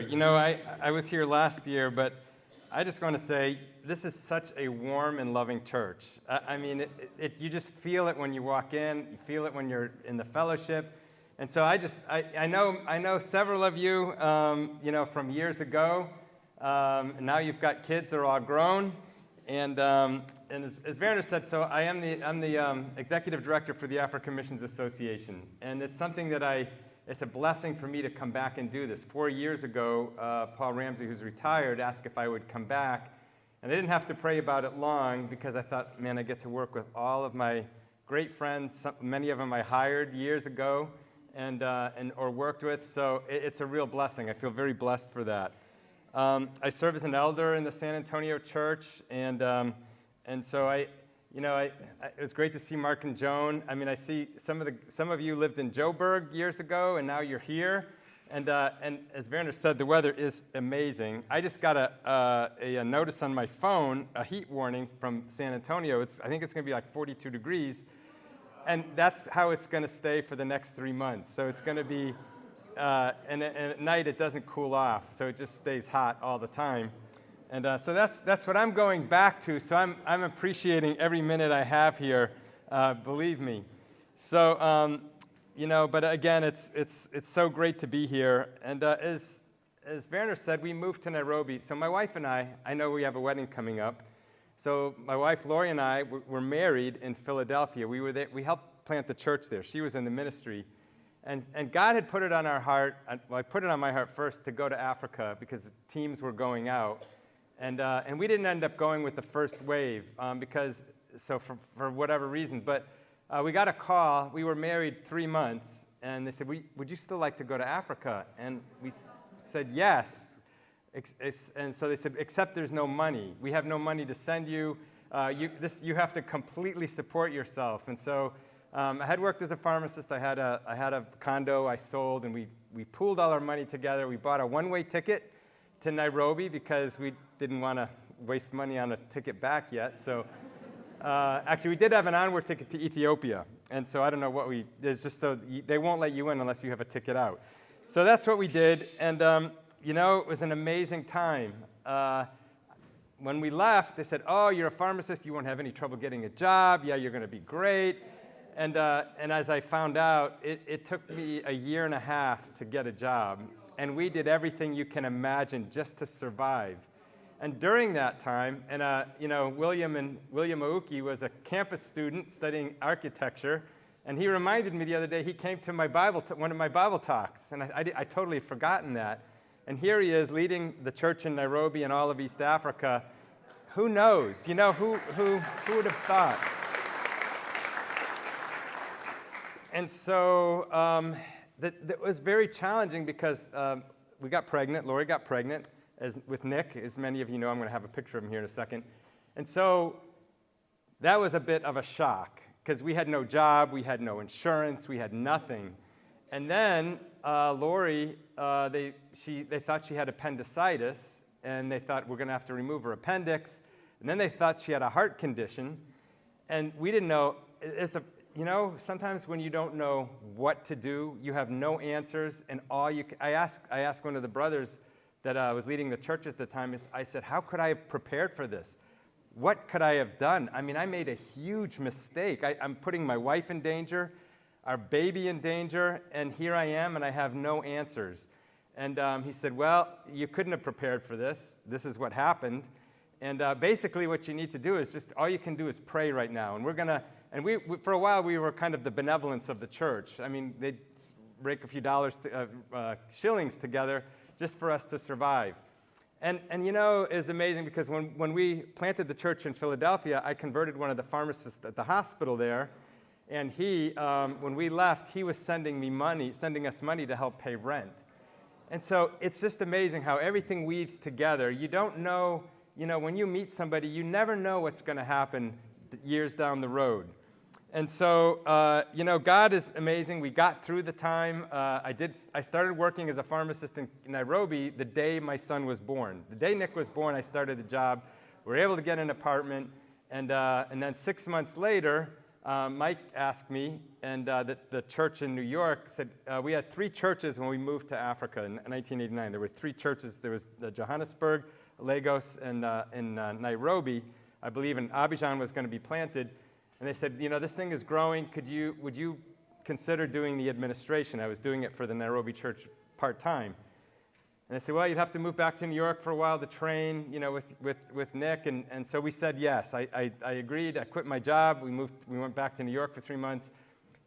here. You know, I was here last year, but I just want to say this is such a warm and loving church. I mean, you just feel it when you walk in. You feel it when you're in the fellowship. And so I know several of you, from years ago. And now you've got kids that are all grown. And as Werner said, so I'm the executive director for the African Missions Association. And it's something that it's a blessing for me to come back and do this. 4 years ago, Paul Ramsey, who's retired, asked if I would come back. And I didn't have to pray about it long because I thought, man, I get to work with all of my great friends. Many of them I hired years ago or worked with. So it's a real blessing. I feel very blessed for that. I serve as an elder in the San Antonio church, and so it was great to see Mark and Joan. I mean, I see some of you lived in Joburg years ago, and now you're here. And as Werner said, the weather is amazing. I just got a notice on my phone, a heat warning from San Antonio. I think it's going to be like 42 degrees, and that's how it's going to stay for the next 3 months. So it's going to be. And at night it doesn't cool off, so it just stays hot all the time. And so that's what I'm going back to. So I'm appreciating every minute I have here, believe me. So but again, it's so great to be here. And as Werner said, we moved to Nairobi. So my wife and I know we have a wedding coming up. So my wife Lori and I were married in Philadelphia. We were there. We helped plant the church there. She was in the ministry. And God had put it on our heart, well, I put it on my heart first to go to Africa because the teams were going out. And we didn't end up going with the first wave for whatever reason. But we got a call. We were married 3 months, and they said, would you still like to go to Africa? And we said, yes. And so they said, except there's no money. We have no money to send you. You have to completely support yourself. And so I had worked as a pharmacist. I had a condo I sold, and we pooled all our money together. We bought a one-way ticket to Nairobi because we didn't want to waste money on a ticket back yet. So actually, we did have an onward ticket to Ethiopia, and so I don't know what it's just so they won't let you in unless you have a ticket out. So that's what we did, and it was an amazing time. When we left, they said, "Oh, you're a pharmacist. You won't have any trouble getting a job. Yeah, you're going to be great." And as I found out, it took me a year and a half to get a job. And we did everything you can imagine just to survive. And during that time, William Auki was a campus student studying architecture. And he reminded me the other day, he came to one of my Bible talks. And I totally forgotten that. And here he is leading the church in Nairobi and all of East Africa. Who knows? Who would have thought? And so that was very challenging because we got pregnant. Lori got pregnant with Nick. As many of you know, I'm going to have a picture of him here in a second. And so that was a bit of a shock because we had no job, we had no insurance, we had nothing. And then Lori, they thought she had appendicitis, and they thought we're going to have to remove her appendix. And then they thought she had a heart condition, and we didn't know. Sometimes when you don't know what to do, you have no answers, and I asked one of the brothers that was leading the church at the time, I said, how could I have prepared for this? What could I have done? I mean, I made a huge mistake. I'm putting my wife in danger, our baby in danger, and here I am, and I have no answers. And he said, well, you couldn't have prepared for this. This is what happened. And basically what you need to do is all you can do is pray right now. And we're going to, we for a while, we were kind of the benevolence of the church. I mean, they'd rake a few shillings together just for us to survive. And it's amazing because when we planted the church in Philadelphia, I converted one of the pharmacists at the hospital there. And he, when we left, he was sending us money to help pay rent. And so it's just amazing how everything weaves together. You don't know, when you meet somebody, you never know what's going to happen years down the road. And so, God is amazing. We got through the time. I started working as a pharmacist in Nairobi the day my son was born. The day Nick was born, I started the job. We were able to get an apartment. And then 6 months later, Mike asked me, and the church in New York said, we had 3 churches when we moved to Africa in 1989. There were 3 churches. There was Johannesburg, Lagos, and in Nairobi. I believe in Abidjan was going to be planted. And they said, this thing is growing. Would you consider doing the administration? I was doing it for the Nairobi church part-time. And I said, well, you'd have to move back to New York for a while to train, with Nick. And so we said yes. I agreed. I quit my job. We went back to New York for 3 months,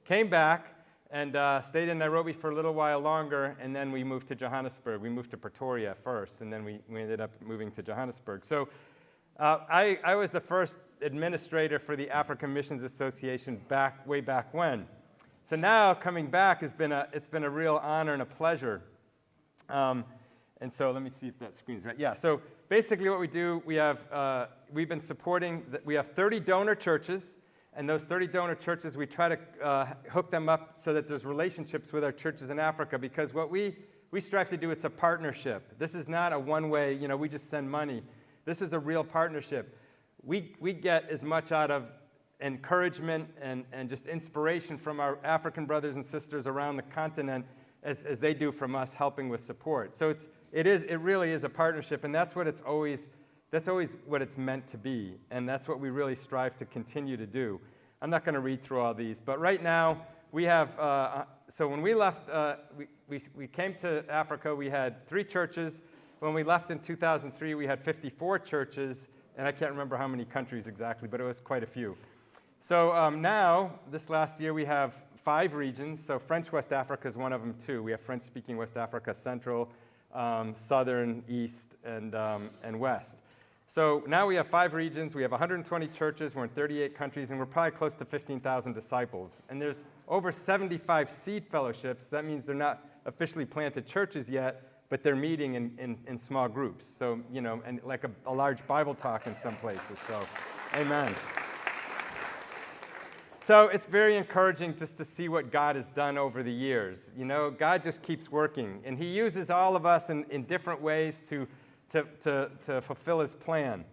came back, and stayed in Nairobi for a little while longer, and then we moved to Johannesburg. We moved to Pretoria first, and then we ended up moving to Johannesburg. So I was the first administrator for the African Missions Association way back when. So now coming back it's been a real honor and a pleasure. And so let me see if that screen's right. Yeah, so basically what we do, we've been supporting, we have 30 donor churches, and those 30 donor churches, we try to hook them up so that there's relationships with our churches in Africa, because what we strive to do, it's a partnership. This is not a one-way, we just send money. This is a real partnership. We get as much out of encouragement and just inspiration from our African brothers and sisters around the continent as they do from us helping with support. So it really is a partnership, and that's always what it's meant to be, and that's what we really strive to continue to do. I'm not going to read through all these, but right now we have, so when we left, we came to Africa, we had 3 churches. When we left in 2003, we had 54 churches, and I can't remember how many countries exactly, but it was quite a few. So now, this last year, we have 5 regions. So French West Africa is one of them too. We have French-speaking West Africa, Central, Southern, East, and West. So now we have 5 regions. We have 120 churches. We're in 38 countries, and we're probably close to 15,000 disciples. And there's over 75 seed fellowships. That means they're not officially planted churches yet, but they're meeting in small groups. So, and like a large Bible talk in some places. So, amen. So it's very encouraging just to see what God has done over the years. God just keeps working, and He uses all of us in different ways to fulfill His plan.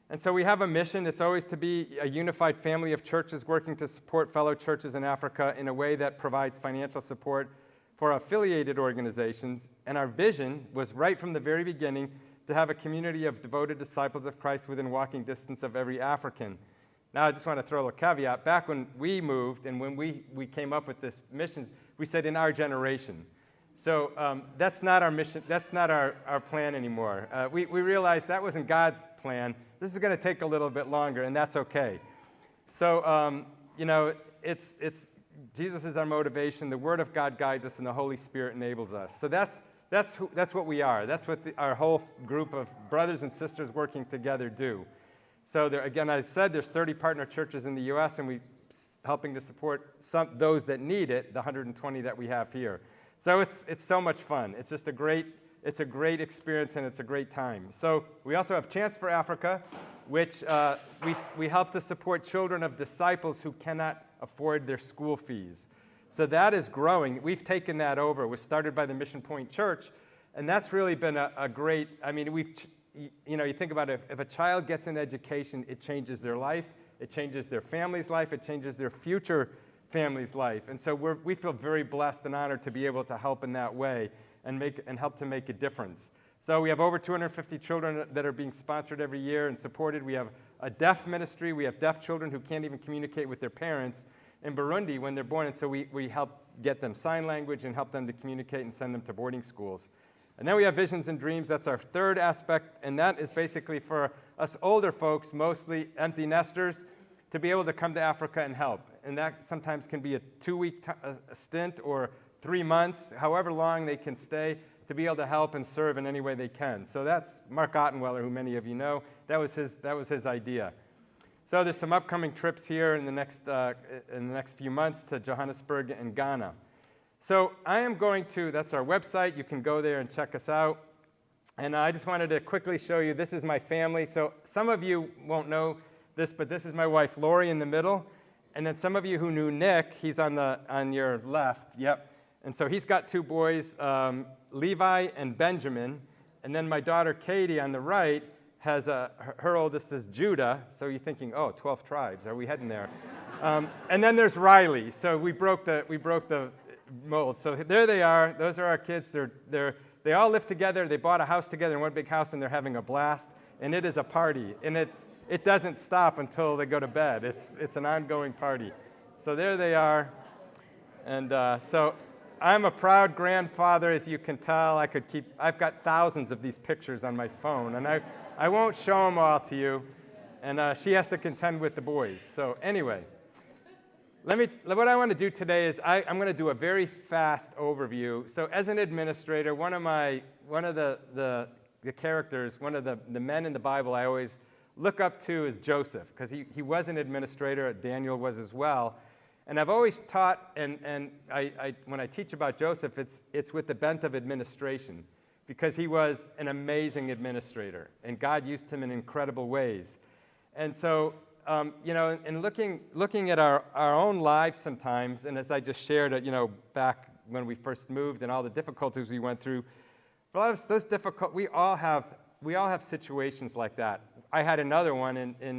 And so we have a mission. It's always to be a unified family of churches working to support fellow churches in Africa in a way that provides financial support for affiliated organizations. And our vision was right from the very beginning to have a community of devoted disciples of Christ within walking distance of every African. Now, I just want to throw a caveat. Back when we moved and when we came up with this mission, we said in our generation. So that's not our mission. That's not our plan anymore. We realized that wasn't God's plan. This is going to take a little bit longer, and that's okay. So, it's Jesus is our motivation. The Word of God guides us, and the Holy Spirit enables us. So that's what we are. That's what our whole group of brothers and sisters working together do. So again, as I said, there's 30 partner churches in the U.S., and we're helping to support those that need it, the 120 that we have here. So it's so much fun. It's just a great experience, and it's a great time. So we also have Chance for Africa, which we help to support children of disciples who cannot afford their school fees. So that is growing. We've taken that over. It was started by the Mission Point Church, and that's really been a great, you think about it, if a child gets an education, it changes their life, it changes their family's life, it changes their future family's life. And so we feel very blessed and honored to be able to help in that way and help to make a difference. So we have over 250 children that are being sponsored every year and supported. We have a deaf ministry. We have deaf children who can't even communicate with their parents in Burundi when they're born, and so we help get them sign language and help them to communicate and send them to boarding schools. And then we have Visions and Dreams. That's our third aspect, and that is basically for us older folks, mostly empty nesters, to be able to come to Africa and help. And that sometimes can be a 2-week stint or 3 months, however long they can stay, to be able to help and serve in any way they can. So that's Mark Ottenweller, who many of you know. That was his idea. So there's some upcoming trips here in the next few months to Johannesburg and Ghana. So I am going to, that's our website. You can go there and check us out. And I just wanted to quickly show you, this is my family. So some of you won't know this, but this is my wife, Lori, in the middle. And then some of you who knew Nick, he's on your left. Yep. And so he's got 2 boys, Levi and Benjamin. And then my daughter, Katie, on the right, has her oldest is Judah. So you're thinking, 12 tribes. Are we heading there? And then there's Riley. So we broke the mold. So there they are. Those are our kids. They all live together. They bought a house together in one big house, and they're having a blast. And it is a party. And it doesn't stop until they go to bed. It's an ongoing party. So there they are. And so I'm a proud grandfather, as you can tell. I've got thousands of these pictures on my phone, and I won't show them all to you. And she has to contend with the boys. So anyway, what I want to do today is I'm going to do a very fast overview. So as an administrator, one of the characters, one of the men in the Bible I always look up to is Joseph, because he was an administrator. Daniel was as well. And I've always taught, and when I teach about Joseph, it's with the bent of administration, because he was an amazing administrator, and God used him in incredible ways. And so, in looking at our own lives sometimes, and as I just shared, back when we first moved and all the difficulties we went through, for a lot of us, those we all have situations like that. I had another one in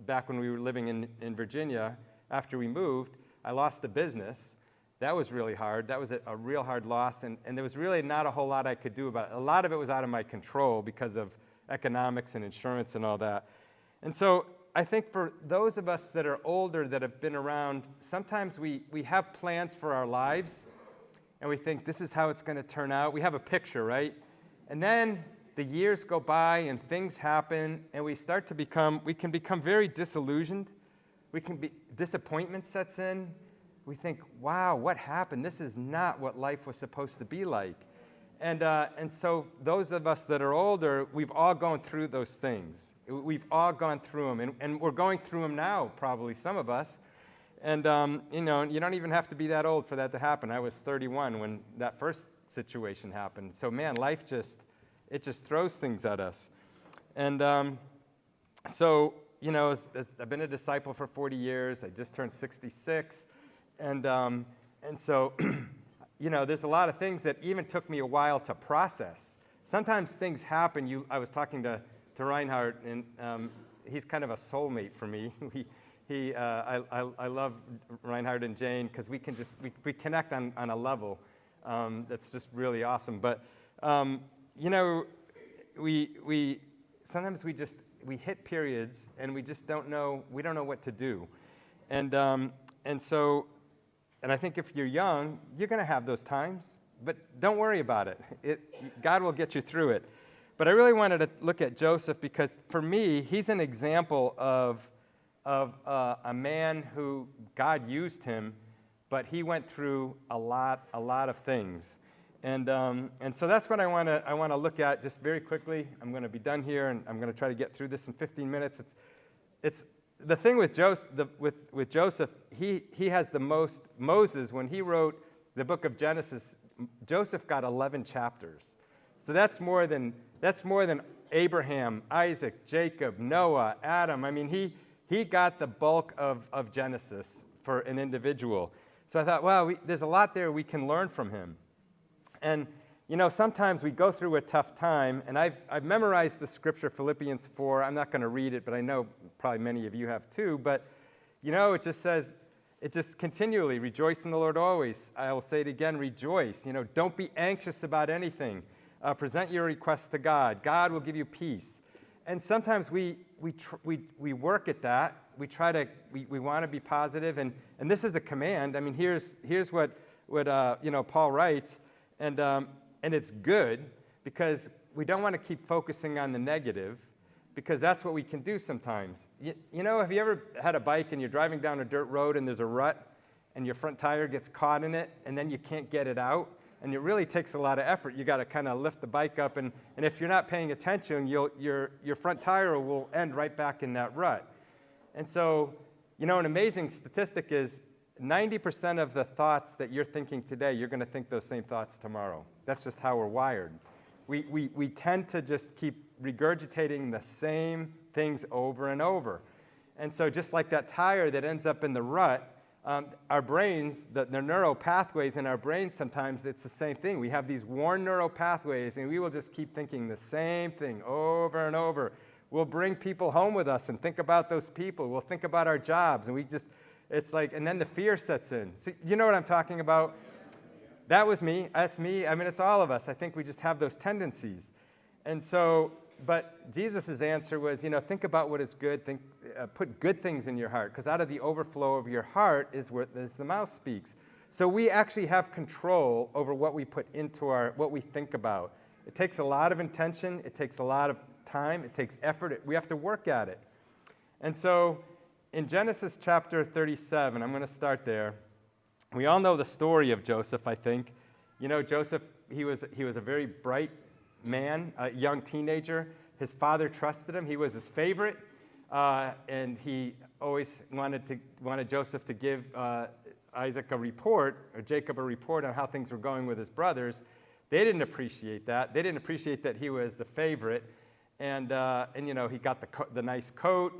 back when we were living in Virginia. After we moved, I lost the business. That was really hard. That was a real hard loss, and there was really not a whole lot I could do about it. A lot of it was out of my control because of economics and insurance and all that. And so I think for those of us that are older, that have been around, sometimes we have plans for our lives, and we think this is how it's going to turn out. We have a picture, right? And then the years go by, and things happen, and we can become very disillusioned. Disappointment sets in. We think, wow, what happened? This is not what life was supposed to be like. And so those of us that are older, we've all gone through those things. We've all gone through them, and we're going through them now, probably, some of us. And, you don't even have to be that old for that to happen. I was 31 when that first situation happened. So, man, life just throws things at us. And I've been a disciple for 40 years. I just turned 66. And so, there's a lot of things that even took me a while to process. Sometimes things happen. I was talking to Reinhard, and he's kind of a soulmate for me. I love Reinhard and Jane because we connect on a level that's just really awesome. But, sometimes we hit periods and we don't know what to do. And I think if you're young, you're going to have those times, but don't worry about it. God will get you through it. But I really wanted to look at Joseph because for me, he's an example of a man who God used him, but he went through a lot of things. And so that's what I want to look at just very quickly. I'm going to be done here, and I'm going to try to get through this in 15 minutes. It's the thing with Joseph. He has the most. Moses, when he wrote the book of Genesis, Joseph got 11 chapters. So that's more than Abraham, Isaac, Jacob, Noah, Adam. I mean, he got the bulk of Genesis for an individual. So I thought, wow, there's a lot there we can learn from him. And, sometimes we go through a tough time, and I've memorized the scripture, Philippians 4. I'm not going to read it, but I know probably many of you have too. But, it just says, it just continually, rejoice in the Lord always. I will say it again, rejoice. Don't be anxious about anything. Present your requests to God. God will give you peace. And sometimes we work at that. We want to be positive, and this is a command. I mean, here's what Paul writes. And it's good because we don't want to keep focusing on the negative because that's what we can do sometimes. Have you ever had a bike and you're driving down a dirt road and there's a rut and your front tire gets caught in it and then you can't get it out? And it really takes a lot of effort. You got to kind of lift the bike up, and if you're not paying attention, your front tire will end right back in that rut. And so, an amazing statistic is 90% of the thoughts that you're thinking today, you're going to think those same thoughts tomorrow. That's just how we're wired. We tend to just keep regurgitating the same things over and over. And so just like that tire that ends up in the rut, our brains, the neural pathways in our brains, sometimes it's the same thing. We have these worn neural pathways, and we will just keep thinking the same thing over and over. We'll bring people home with us and think about those people. We'll think about our jobs, and It's like, and then the fear sets in. So you know what I'm talking about? That was me. That's me. I mean, it's all of us. I think we just have those tendencies. And so, but Jesus' answer was, think about what is good. Put good things in your heart, because out of the overflow of your heart is where the mouth speaks. So we actually have control over what we put into what we think about. It takes a lot of intention. It takes a lot of time. It takes effort. We have to work at it. And so in Genesis chapter 37, I'm going to start there. We all know the story of Joseph, I think. Joseph, he was a very bright man, a young teenager. His father trusted him. He was his favorite, and he always wanted Joseph to give Isaac a report, or Jacob a report on how things were going with his brothers. They didn't appreciate that. They didn't appreciate that he was the favorite, and he got the nice coat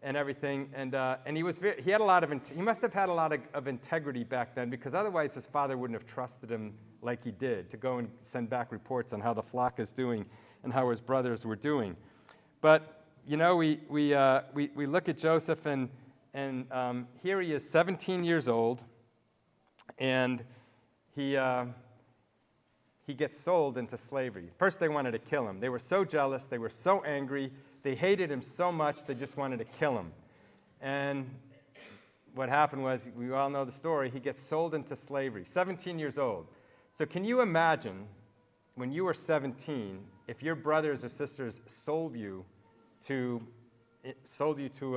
and everything, and he must have had a lot of integrity back then, because otherwise his father wouldn't have trusted him like he did to go and send back reports on how the flock is doing and how his brothers were doing. But we look at Joseph, and here he is, 17 years old, and he gets sold into slavery. First, they wanted to kill him. They were so jealous. They were so angry. They hated him so much, they just wanted to kill him. And what happened was, we all know the story, he gets sold into slavery, 17 years old. So can you imagine, when you were 17, if your brothers or sisters sold you to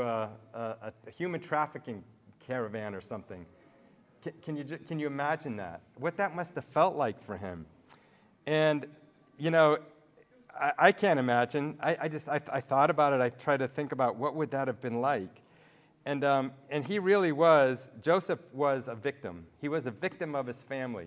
a human trafficking caravan or something? Can you imagine that? What that must have felt like for him? And, I can't imagine. I thought about it. I tried to think about what would that have been like. And Joseph was a victim. He was a victim of his family.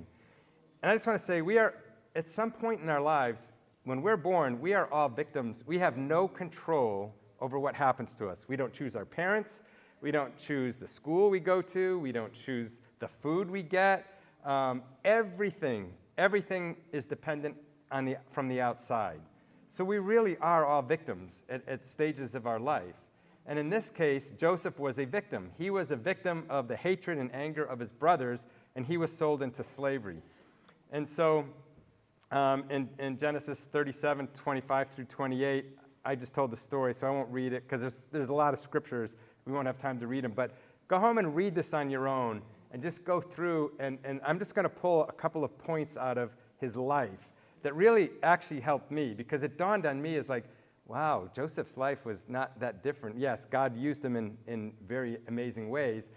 And I just want to say, we are, at some point in our lives, when we're born, we are all victims. We have no control over what happens to us. We don't choose our parents. We don't choose the school we go to. We don't choose the food we get. Everything is dependent from the outside. So we really are all victims at stages of our life. And in this case, Joseph was a victim. He was a victim of the hatred and anger of his brothers, and he was sold into slavery. And so in Genesis 37, 25 through 28, I just told the story, so I won't read it, because there's a lot of scriptures. We won't have time to read them. But go home and read this on your own, and just go through, and I'm just going to pull a couple of points out of his life that really actually helped me, because it dawned on me as like, wow, Joseph's life was not that different. Yes, God used him in very amazing ways,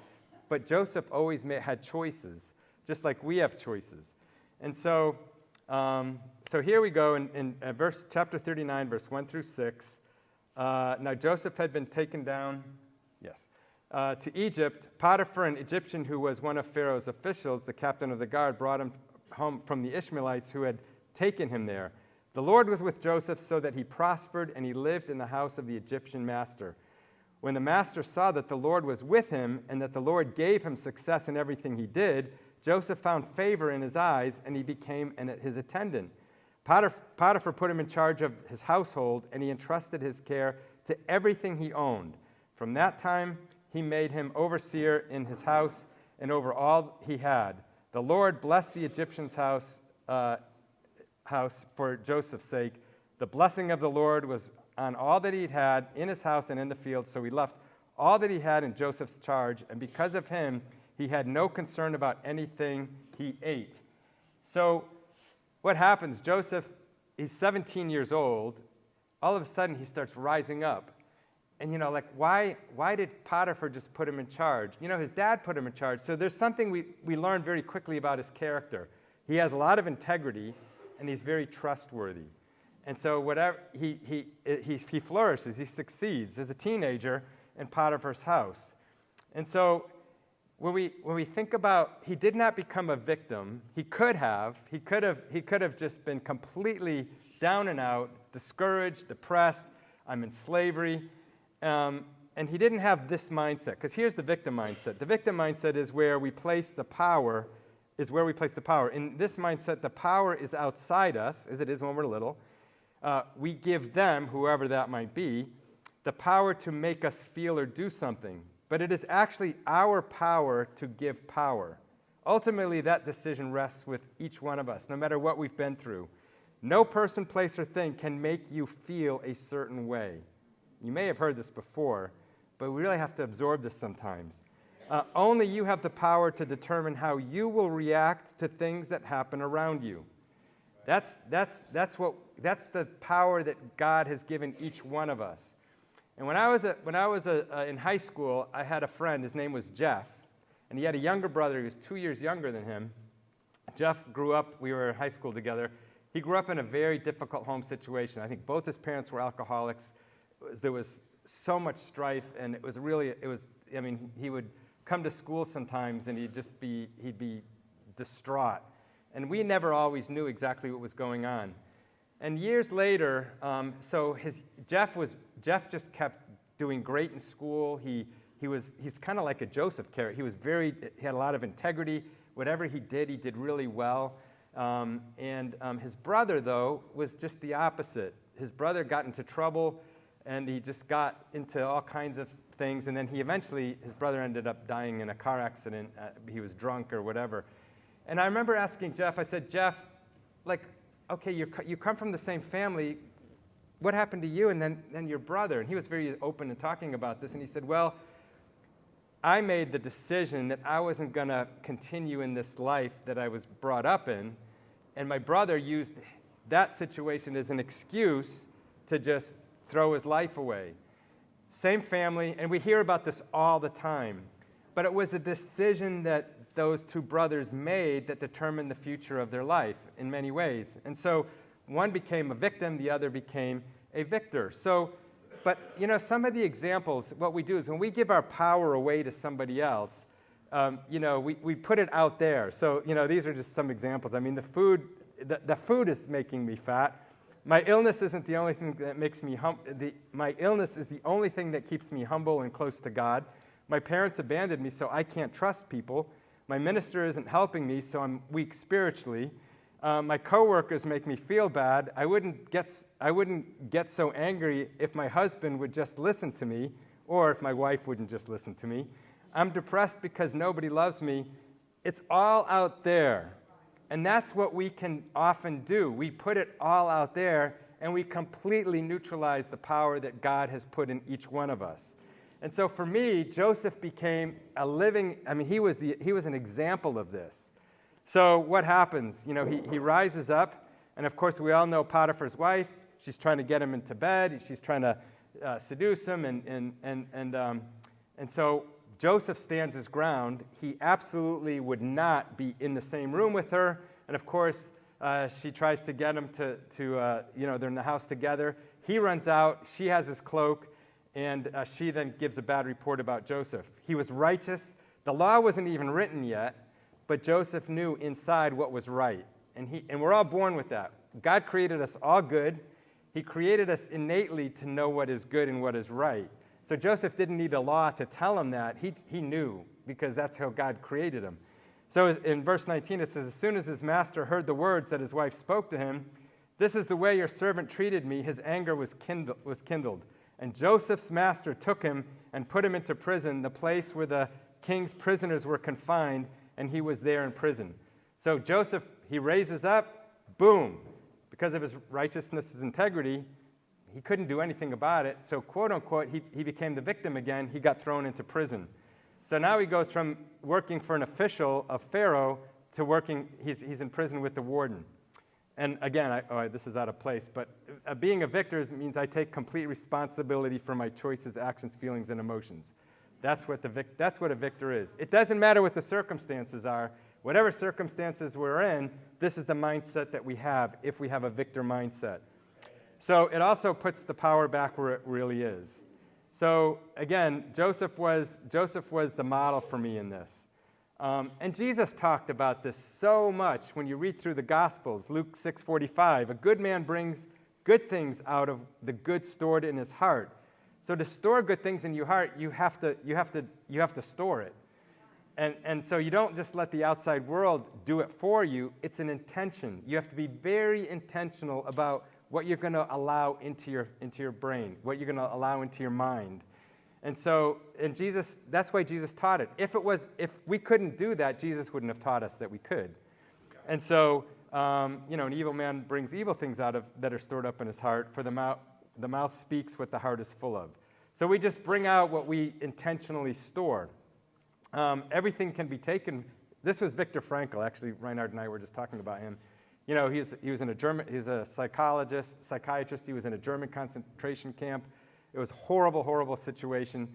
but Joseph always had choices, just like we have choices. And so here we go in chapter 39, verse 1 through 6. Now Joseph had been taken down, to Egypt. Potiphar, an Egyptian who was one of Pharaoh's officials, the captain of the guard, brought him home from the Ishmaelites who had taken him there. The Lord was with Joseph so that he prospered, and he lived in the house of the Egyptian master. When the master saw that the Lord was with him and that the Lord gave him success in everything he did, Joseph found favor in his eyes, and he became his attendant. Potiphar put him in charge of his household, and he entrusted his care to everything he owned. From that time, he made him overseer in his house and over all he had. The Lord blessed the Egyptian's house for Joseph's sake. The blessing of the Lord was on all that he had in his house and in the field, so he left all that he had in Joseph's charge, and because of him, he had no concern about anything he ate. So what happens? Joseph, he's 17 years old. All of a sudden, he starts rising up. And, why did Potiphar just put him in charge? His dad put him in charge. So there's something we learn very quickly about his character. He has a lot of integrity, and he's very trustworthy. And so whatever he flourishes, he succeeds as a teenager in Potiphar's house. And so when we think about, he did not become a victim. He could have just been completely down and out, discouraged, depressed. I'm in slavery. And he didn't have this mindset, because here's the victim mindset. The victim mindset is where we place the power. In this mindset, the power is outside us, as it is when we're little. We give them, whoever that might be, the power to make us feel or do something. but it is actually our power to give power. Ultimately, that decision rests with each one of us, no matter what we've been through. No person, place, or thing can make you feel a certain way. You may have heard this before, but we really have to absorb this sometimes. Only you have the power to determine how you will react to things that happen around you. That's the power that God has given each one of us. And when I was in high school, I had a friend. His name was Jeff, and he had a younger brother. He was 2 years younger than him. Jeff grew up. We were in high school together. He grew up in a very difficult home situation. I think both his parents were alcoholics. There was so much strife, and he would come to school sometimes, and he'd be distraught. And we never always knew exactly what was going on. And years later, Jeff just kept doing great in school. He's kind of like a Joseph character. He had a lot of integrity. Whatever he did really well. His brother, though, was just the opposite. His brother got into trouble, and he just got into all kinds of things. And then his brother ended up dying in a car accident. He was drunk or whatever. And I remember asking Jeff, I said, Jeff, okay, you come from the same family. What happened to you and then your brother? And he was very open in talking about this. And he said, well, I made the decision that I wasn't going to continue in this life that I was brought up in. And my brother used that situation as an excuse to just throw his life away. Same family, and we hear about this all the time. But it was a decision that those two brothers made that determined the future of their life in many ways. And so one became a victim, the other became a victor. But some of the examples, what we do is when we give our power away to somebody else, we put it out there. So, these are just some examples. I mean, the food is making me fat. My illness isn't the only thing that makes me my illness is the only thing that keeps me humble and close to God. My parents abandoned me, so I can't trust people. My minister isn't helping me, so I'm weak spiritually. My coworkers make me feel bad. I wouldn't get so angry if my husband would just listen to me, or if my wife wouldn't just listen to me. I'm depressed because nobody loves me. It's all out there. And that's what we can often do. We put it all out there, and we completely neutralize the power that God has put in each one of us. And so for me, Joseph became he was an example of this. So what happens? He rises up, and of course we all know Potiphar's wife. She's trying to get him into bed. She's trying to seduce him, and so Joseph stands his ground. He absolutely would not be in the same room with her, and of course she tries to get him to they're in the house together. He runs out. She has his cloak, and she then gives a bad report about Joseph. He was righteous. The law wasn't even written yet. But Joseph knew inside what was right. And we're all born with that. God created us all good. He created us innately to know what is good and what is right. So Joseph didn't need a law to tell him that. He knew, because that's how God created him. So in verse 19 it says, as soon as his master heard the words that his wife spoke to him, this is the way your servant treated me, his anger was kindled. And Joseph's master took him and put him into prison, the place where the king's prisoners were confined, and he was there in prison. So Joseph, he raises up, boom. Because of his righteousness, his integrity, he couldn't do anything about it. So, quote unquote, he became the victim again. He got thrown into prison. So now he goes from working for an official of Pharaoh to working, he's in prison with the warden. And again, this is out of place, but being a victor means I take complete responsibility for my choices, actions, feelings, and emotions. That's what a victor is. It doesn't matter what the circumstances are. Whatever circumstances we're in, this is the mindset that we have if we have a victor mindset. So it also puts the power back where it really is. So again, Joseph was the model for me in this. And Jesus talked about this so much when you read through the Gospels. Luke 6:45, a good man brings good things out of the good stored in his heart. So to store good things in your heart, you have to store it. And so you don't just let the outside world do it for you. It's an intention. You have to be very intentional about what you're going to allow into your brain, what you're going to allow into your mind. And so, that's why Jesus taught it. If we couldn't do that, Jesus wouldn't have taught us that we could. And so, an evil man brings evil things out of that are stored up in his heart, for the mouth speaks what the heart is full of. So we just bring out what we intentionally store. Everything can be taken. This was Viktor Frankl. Actually, Reinhard and I were just talking about him. He was a psychiatrist. He was in a German concentration camp. It was a horrible, horrible situation.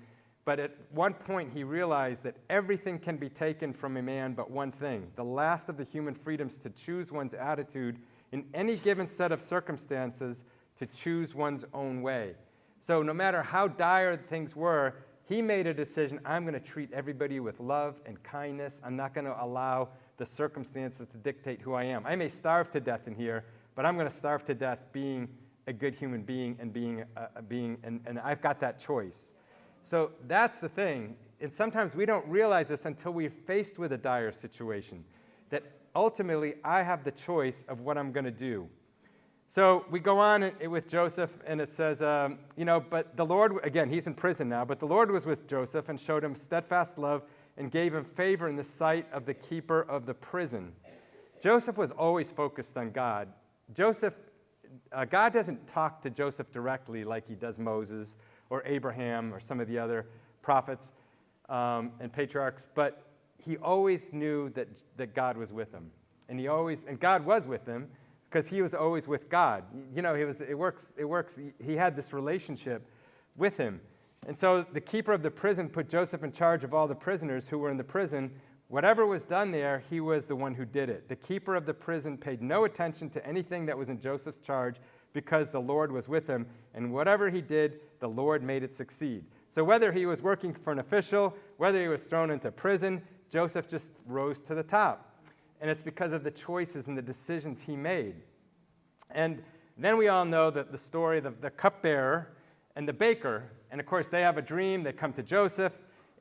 But at one point, he realized that everything can be taken from a man but one thing, the last of the human freedoms to choose one's attitude in any given set of circumstances, to choose one's own way. So no matter how dire things were, he made a decision, I'm going to treat everybody with love and kindness. I'm not going to allow the circumstances to dictate who I am. I may starve to death in here, but I'm going to starve to death being a good human being and I've got that choice. So that's the thing. And sometimes we don't realize this until we're faced with a dire situation, that ultimately I have the choice of what I'm going to do. So we go on with Joseph, and it says, but the Lord, again, he's in prison now, but the Lord was with Joseph and showed him steadfast love and gave him favor in the sight of the keeper of the prison. Joseph was always focused on God. God doesn't talk to Joseph directly like he does Moses or Abraham or some of the other prophets and patriarchs, but he always knew that God was with him. And God was with him, because he was always with God. It works. He had this relationship with him. And so the keeper of the prison put Joseph in charge of all the prisoners who were in the prison. Whatever was done there, he was the one who did it. The keeper of the prison paid no attention to anything that was in Joseph's charge, because the Lord was with him. And whatever he did, the Lord made it succeed. So whether he was working for an official, whether he was thrown into prison, Joseph just rose to the top. And it's because of the choices and the decisions he made. And then we all know that the story of the cupbearer and the baker, and of course they have a dream. They come to Joseph,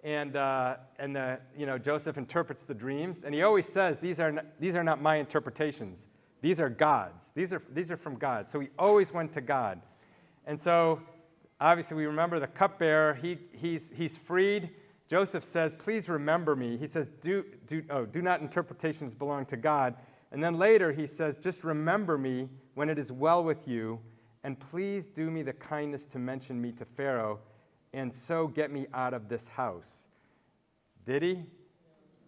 and Joseph interprets the dreams, and he always says, "These are not my interpretations. These are God's. These are from God." So he always went to God. And so obviously we remember the cupbearer. He's freed. Joseph says, "Please remember me." He says, do not interpretations belong to God. And then later he says, "Just remember me when it is well with you, and please do me the kindness to mention me to Pharaoh, and so get me out of this house." Did he?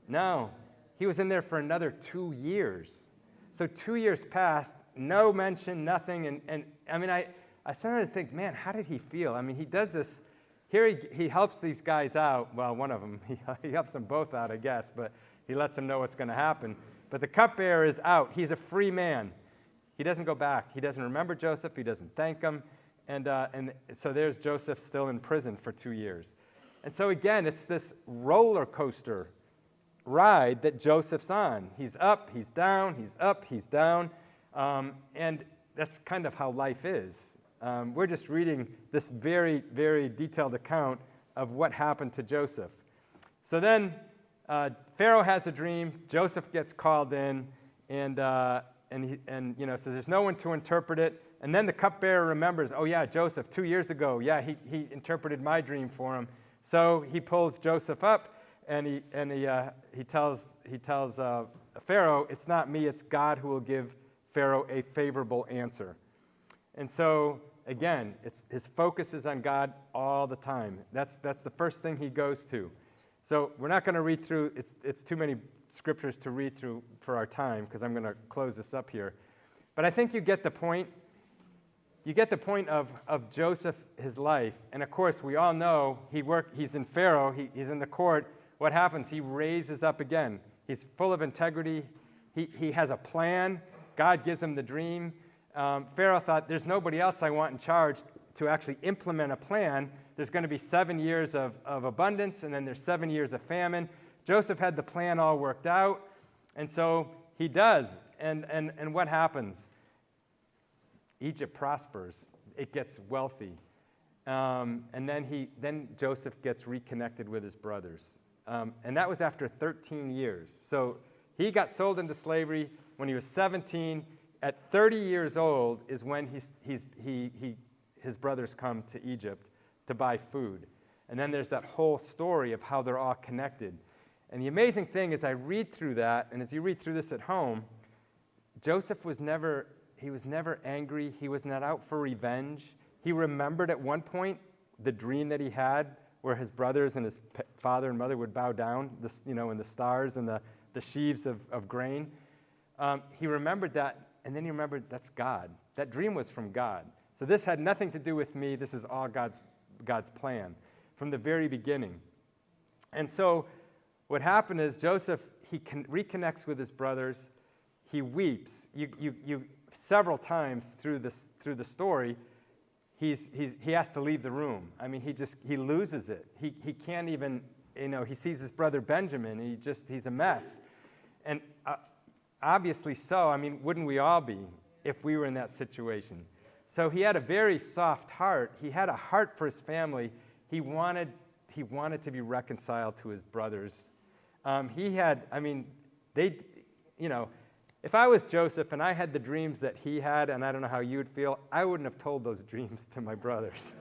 No. He was in there for another 2 years. So 2 years passed, no mention, nothing. And I mean, I sometimes think, man, how did he feel? I mean, he does this. Here he helps these guys out. Well, one of them. He helps them both out, I guess, but he lets them know what's going to happen. But the cupbearer is out. He's a free man. He doesn't go back. He doesn't remember Joseph. He doesn't thank him. And so there's Joseph still in prison for 2 years. And so again, it's this roller coaster ride that Joseph's on. He's up, he's down, he's up, he's down. And that's kind of how life is. We're just reading this very, very detailed account of what happened to Joseph. So then Pharaoh has a dream. Joseph gets called in, and says there's no one to interpret it. And then the cupbearer remembers, oh yeah, Joseph 2 years ago, yeah, he interpreted my dream for him. So he pulls Joseph up, and he tells Pharaoh, it's not me, it's God who will give Pharaoh a favorable answer. And so again, his focus is on God all the time. That's the first thing he goes to. So we're not going to read through, it's too many scriptures to read through for our time, because I'm going to close this up here. But I think you get the point. You get the point of Joseph, his life. And of course, we all know he's in Pharaoh, he's in the court. What happens? He raises up again. He's full of integrity. He has a plan. God gives him the dream. Pharaoh thought, there's nobody else I want in charge to actually implement a plan. There's going to be 7 years of abundance, and then there's 7 years of famine. Joseph had the plan all worked out, and so he does. And what happens? Egypt prospers. It gets wealthy. And then Joseph gets reconnected with his brothers. And that was after 13 years. So he got sold into slavery when he was 17. At 30 years old is when his brothers come to Egypt to buy food. And then there's that whole story of how they're all connected. And the amazing thing is I read through that, and as you read through this at home, Joseph was never angry. He was not out for revenge. He remembered at one point the dream that he had where his brothers and his father and mother would bow down, in the stars and the sheaves of grain. He remembered that, and then he remembered that's God. That dream was from God. So this had nothing to do with me. This is all God's plan from the very beginning. And so what happened is Joseph, he reconnects with his brothers. He weeps. You several times through the story, he has to leave the room. I mean, he loses it. He can't even, he sees his brother Benjamin, and he's a mess. And obviously so, I mean, wouldn't we all be if we were in that situation? So he had a very soft heart. He had a heart for his family. He wanted to be reconciled to his brothers. If I was Joseph and I had the dreams that he had, and I don't know how you would feel, I wouldn't have told those dreams to my brothers.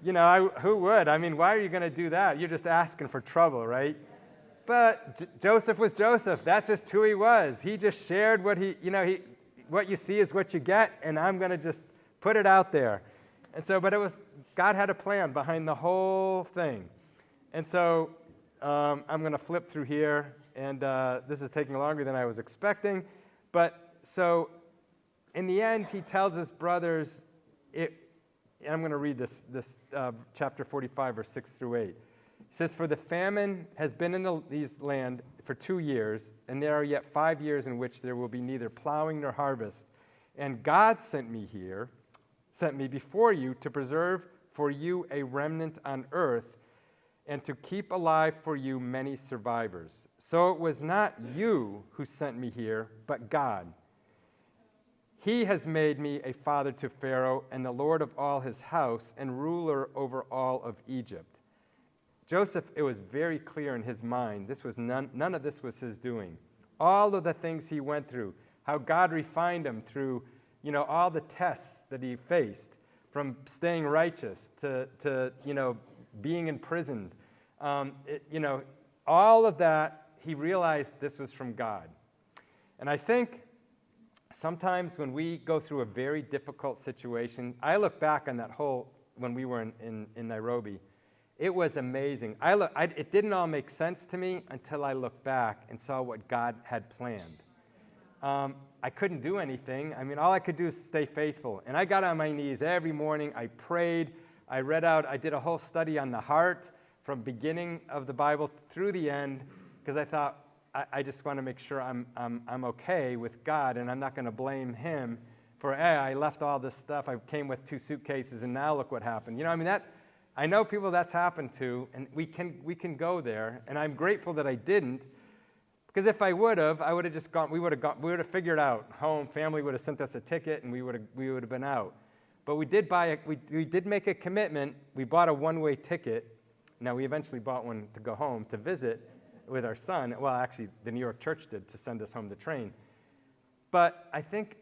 Who would? I mean, why are you going to do that? You're just asking for trouble, right? But Joseph was Joseph. That's just who he was. He just shared what what you see is what you get, and I'm going to just put it out there. And so, but God had a plan behind the whole thing. And so I'm going to flip through here, and this is taking longer than I was expecting. But so in the end, he tells his brothers, and I'm going to read this chapter 45, verse 6 through 8. He says, "For the famine has been in these land for 2 years, and there are yet 5 years in which there will be neither plowing nor harvest. And God sent me before you to preserve for you a remnant on earth, and to keep alive for you many survivors. So it was not you who sent me here, but God. He has made me a father to Pharaoh and the Lord of all his house and ruler over all of Egypt." Joseph, it was very clear in his mind, this was none of this was his doing. All of the things he went through, how God refined him through, all the tests that he faced, from staying righteous to being imprisoned. All of that, he realized this was from God. And I think sometimes when we go through a very difficult situation, I look back on that when we were in Nairobi, it was amazing. It didn't all make sense to me until I looked back and saw what God had planned. I couldn't do anything. I mean, all I could do is stay faithful. And I got on my knees every morning. I prayed. I did a whole study on the heart from beginning of the Bible through the end, because I thought, I just want to make sure I'm okay with God, and I'm not going to blame him for, I left all this stuff. I came with 2 suitcases, and now look what happened. I know people that's happened to, and we can go there, and I'm grateful that I didn't, because if I would have, just gone. We would have figured out home. Family would have sent us a ticket, and we would have been out. But we did we did make a commitment. We bought a one-way ticket. Now we eventually bought one to go home to visit with our son. Well, actually, the New York church did, to send us home the train. But I think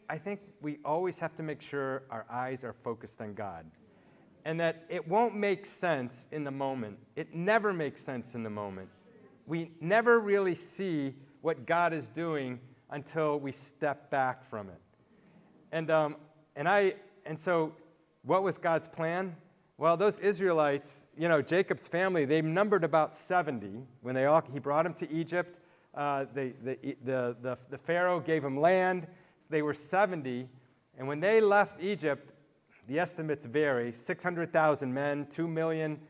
we always have to make sure our eyes are focused on God. And that it won't make sense in the moment. It never makes sense in the moment. We never really see what God is doing until we step back from it. And so what was God's plan? Well, those Israelites, Jacob's family, they numbered about 70 when he brought them to Egypt. The Pharaoh gave them land. So they were 70, and when they left Egypt, the estimates vary, 600,000 men, 2 million,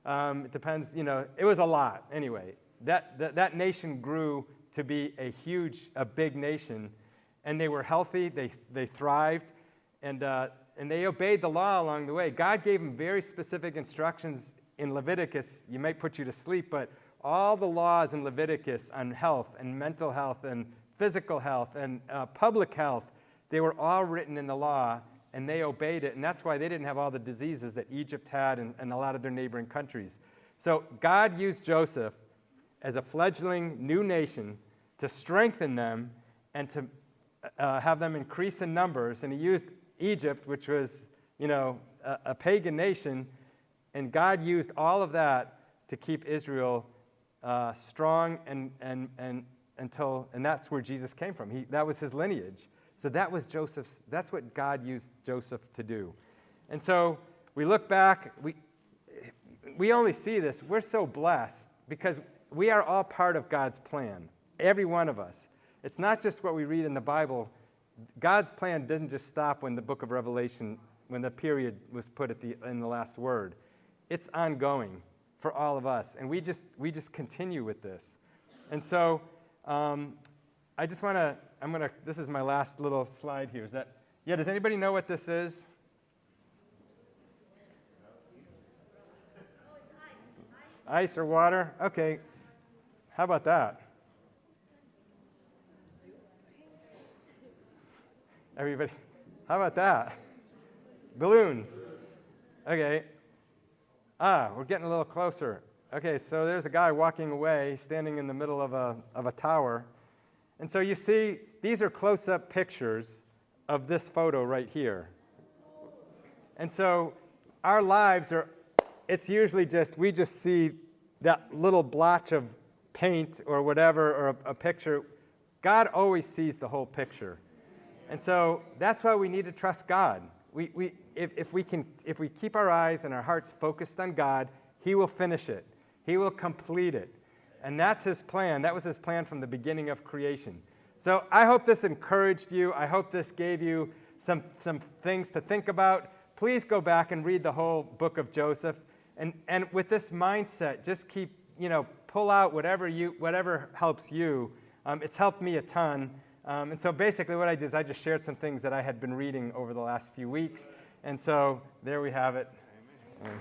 it depends, it was a lot. Anyway, that nation grew to be a big nation, and they were healthy, they thrived, and they obeyed the law along the way. God gave them very specific instructions in Leviticus. You might put you to sleep, but all the laws in Leviticus on health and mental health and physical health and public health, they were all written in the law, and they obeyed it, and that's why they didn't have all the diseases that Egypt had and a lot of their neighboring countries. So God used Joseph as a fledgling new nation to strengthen them and to have them increase in numbers, and he used Egypt, which was, a pagan nation, And God used all of that to keep Israel strong and that's where Jesus came from. That was his lineage. So that was that's what God used Joseph to do. And so we look back, we only see this. We're so blessed because we are all part of God's plan, every one of us. It's not just what we read in the Bible. God's plan didn't just stop when the book of Revelation, when the period was put in the last word. It's ongoing for all of us, and we just continue with this. And so I just want to, this is my last little slide here. Does anybody know what this is? Ice or water? Okay. How about that? Everybody, how about that? Balloons. Okay. We're getting a little closer. Okay, so there's a guy walking away, standing in the middle of a tower. And so you see, these are close-up pictures of this photo right here. And so our lives it's usually we just see that little blotch of paint or whatever, or a picture. God always sees the whole picture. And so that's why we need to trust God. If we keep our eyes and our hearts focused on God, he will finish it. He will complete it. And that's his plan. That was his plan from the beginning of creation. So I hope this encouraged you. I hope this gave you some things to think about. Please go back and read the whole book of Joseph. And with this mindset, just keep, pull out whatever helps you. It's helped me a ton. And so basically what I did is I just shared some things that I had been reading over the last few weeks. And so there we have it. Amen.